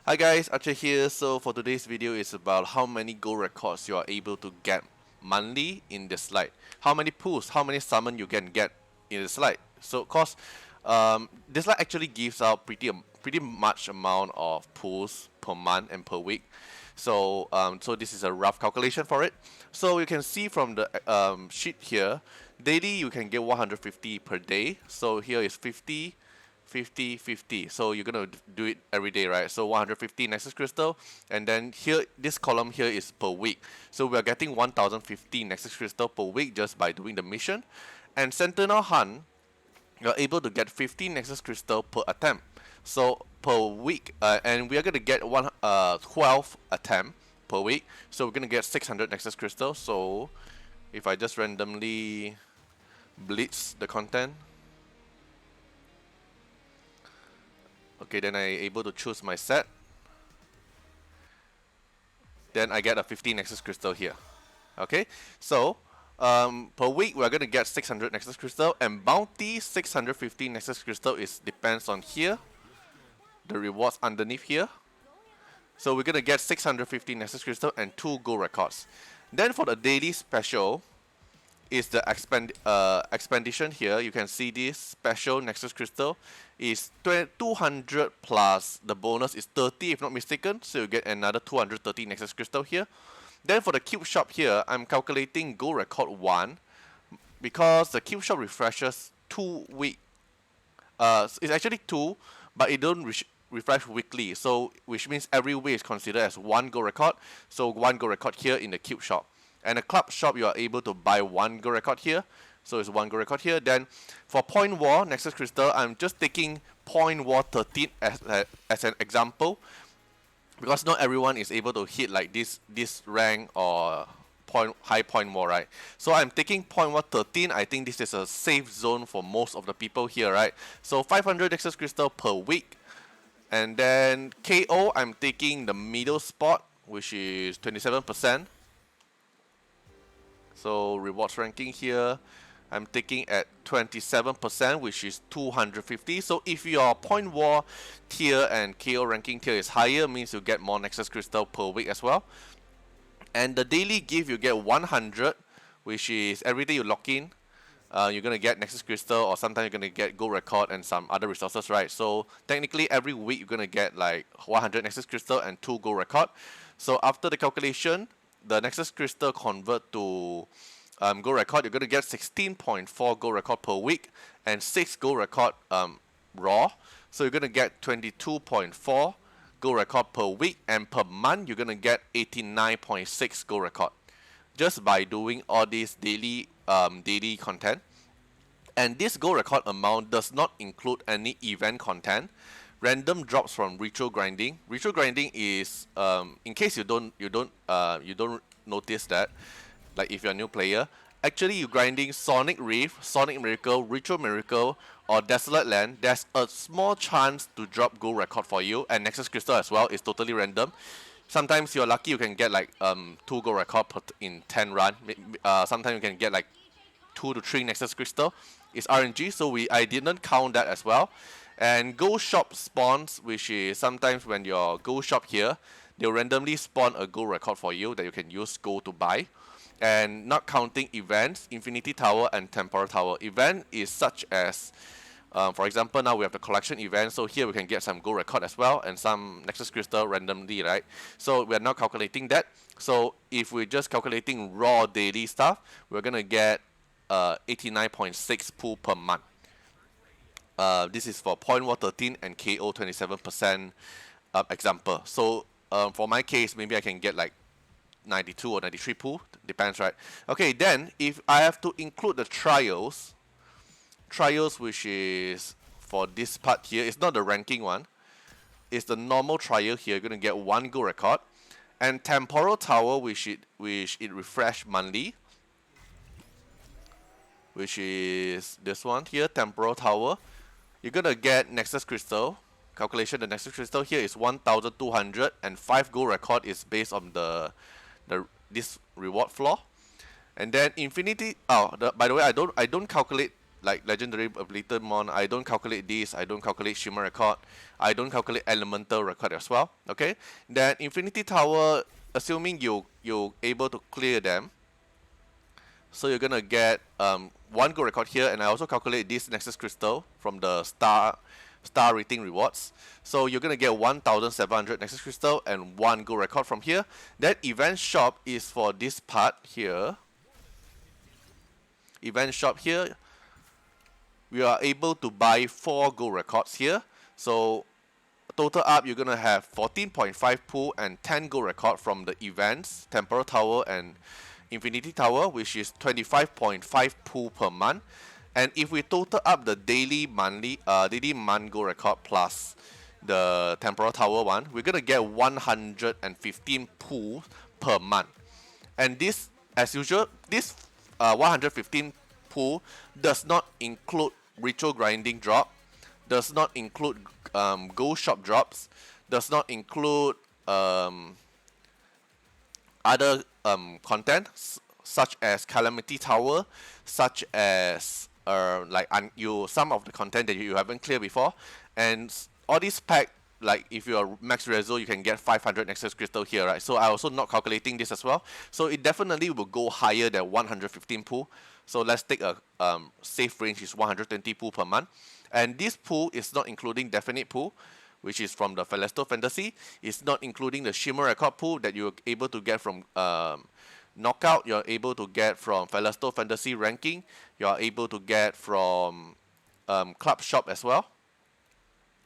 Hi guys, Artiar here. So for today's video is about how many gold records you are able to get monthly in Dislyte. How many pulls, how many summon you can get in Dislyte. So of course, Dislyte actually gives out pretty much amount of pulls per month and per week. So this is a rough calculation for it. So you can see from the sheet here, daily you can get 150 per day. So here is 50, 50, 50. So you're gonna do it every day, right? So 150 Nexus Crystal, and then here, this column here is per week. So we are getting 1050 Nexus Crystal per week just by doing the mission. And Sentinel Hunt, you're able to get 50 Nexus Crystal per attempt. So per week, and we are gonna get 12 attempt per week. So we're gonna get 600 Nexus Crystal. So if I just randomly blitz the content, okay, then I able to choose my set. Then I get a 50 Nexus Crystal here. Okay, so per week we're gonna get 600 Nexus Crystal, and bounty 650 Nexus Crystal is depends on here, the rewards underneath here. So we're gonna get 650 Nexus Crystal and 2 gold records. Then for the daily special is the expedition here. You can see this special Nexus Crystal is 200 plus the bonus is 30 if not mistaken. So you get another 230 Nexus Crystal here. Then for the cube shop here, I'm calculating gold record 1 because the cube shop refreshes 2 week. It's actually 2, but it don't refresh weekly. So which means every week is considered as 1 gold record. So 1 gold record here in the cube shop. And the club shop, you are able to buy 1 gold record here. So it's 1 gold record here. Then for Point War, Nexus Crystal, I'm just taking Point War 13 as an example. Because not everyone is able to hit like this rank or high Point War, right? So I'm taking Point War 13. I think this is a safe zone for most of the people here, right? So 500 Nexus Crystal per week. And then KO, I'm taking the middle spot, which is 27%. So rewards ranking here, I'm taking at 27%, which is 250. So if your Point War tier and KO ranking tier is higher, means you get more Nexus Crystal per week as well. And the daily gift, you get 100, which is every day you lock in, you're gonna get Nexus Crystal, or sometimes you're gonna get gold record and some other resources, right? So technically every week you're gonna get like 100 Nexus Crystal and 2 gold record. So after the calculation, the Nexus Crystal convert to gold record, you're gonna get 16.4 gold record per week and 6 gold record raw. So you're gonna get 22.4 gold record per week, and per month you're gonna get 89.6 gold record just by doing all these daily content. And this gold record amount does not include any event content, random drops from ritual grinding. Ritual grinding is in case you don't notice that, like if you're a new player, actually you grinding Sonic Reef, Sonic Miracle, Ritual Miracle, or Dislyte Land, there's a small chance to drop gold record for you, and Nexus Crystal as well is totally random. Sometimes you're lucky you can get like 2 gold record in 10 run. Sometimes you can get like 2 to 3 Nexus Crystal. It's RNG, so I didn't count that as well. And gold shop spawns, which is sometimes when your gold shop here, they'll randomly spawn a gold record for you that you can use gold to buy. And not counting events, Infinity Tower and Temporal Tower. Event is such as, for example, now we have the collection event, so here we can get some gold record as well and some Nexus Crystal randomly, right? So we are not calculating that. So if we're just calculating raw daily stuff, we're gonna get 89.6 pool per month. This is for Point War 13 and KO 27% example. So for my case, maybe I can get like 92 or 93 pool, depends, right? Okay, then if I have to include the trials, which is for this part here, it's not the ranking one, it's the normal trial here. You're gonna get 1 gold record, and Temporal Tower, which it refresh monthly, which is this one here, Temporal Tower. You're gonna get Nexus Crystal. Calculation, the Nexus Crystal here is 1,200, and 5 gold record is based on this reward floor. And then Infinity. By the way, I don't calculate like legendary ability mon, I don't calculate this, I don't calculate shimmer record, I don't calculate elemental record as well. Okay, then infinity tower, assuming you able to clear them, so you're gonna get one gold record here, and I also calculate this Nexus Crystal from the star rating rewards. So you're gonna get 1,700 Nexus Crystal and one gold record from here. That event shop is for this part here. Event shop here, we are able to buy 4 gold records here. So total up, you're gonna have 14.5 pool and 10 gold record from the events, Temporal Tower and Infinity Tower, which is 25.5 pool per month. And if we total up the daily month gold record plus the Temporal Tower one, we're gonna get 115 pool per month. And this, as usual, this 115 pool does not include ritual grinding drop, does not include gold shop drops, does not include other content such as Calamity Tower, such as some of the content that you haven't cleared before, and all these pack, like if you are max reso, you can get 500 Nexus Crystal here, right? So I also not calculating this as well. So it definitely will go higher than 115 pool. So let's take a safe range is 120 pool per month. And this pool is not including Definite pool, which is from the Celestial Fantasy. It's not including the Shimmer Record pool that you're able to get from Knockout. You're able to get from Celestial Fantasy ranking. You're able to get from Club Shop as well.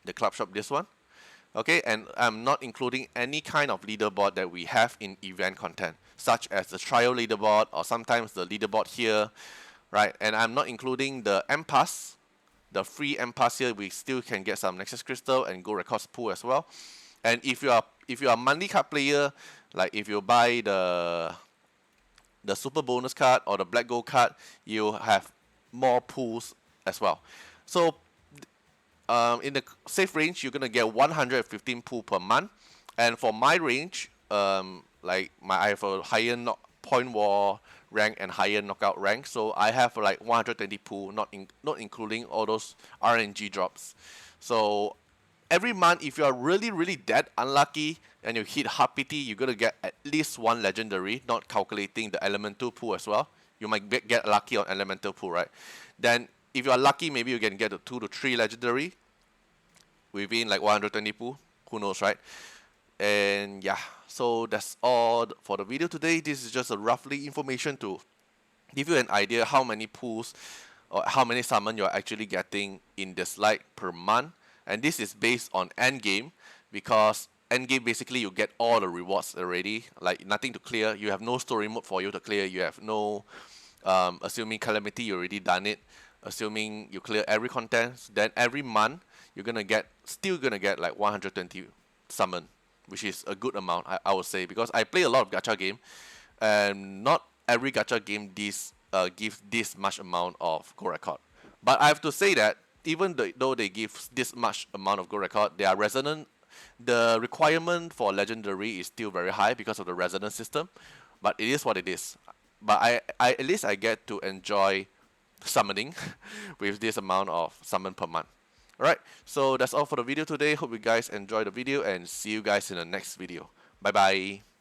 The Club Shop, this one. Okay, and I'm not including any kind of leaderboard that we have in event content, such as the trial leaderboard or sometimes the leaderboard here, right? And I'm not including the M Pass, the free M Pass here. We still can get some Nexus Crystal and Gold Records pool as well. And if you are a monthly card player, like if you buy the super bonus card or the black gold card, you have more pools as well. So in the safe range, you're gonna get 115 pool per month, and for my range, I have a higher point war rank and higher knockout rank, so I have like 120 pool, not including all those RNG drops. So every month, if you are really that unlucky and you hit hard pity, you're gonna get at least one legendary, not calculating the elemental pool as well. You might get lucky on elemental pool, right? Then if you are lucky, maybe you can get a 2 to 3 legendary within like 120 pool. Who knows, right? And yeah, so that's all for the video today. This is just a roughly information to give you an idea how many pools or how many summon you're actually getting in Dislyte per month. And this is based on endgame, because endgame basically you get all the rewards already, like nothing to clear. You have no story mode for you to clear. You have no assuming Calamity, you already done it. Assuming you clear every content, then every month you're still gonna get like 120 summon, which is a good amount, I would say, because I play a lot of gacha game, and not every gacha game gives this much amount of gold record. But I have to say that even though they give this much amount of gold record, they are resonant. The requirement for legendary is still very high because of the resonance system, but it is what it is. But I at least I get to enjoy summoning with this amount of summon per month. Alright, so that's all for the video today. Hope you guys enjoyed the video and see you guys in the next video. Bye bye.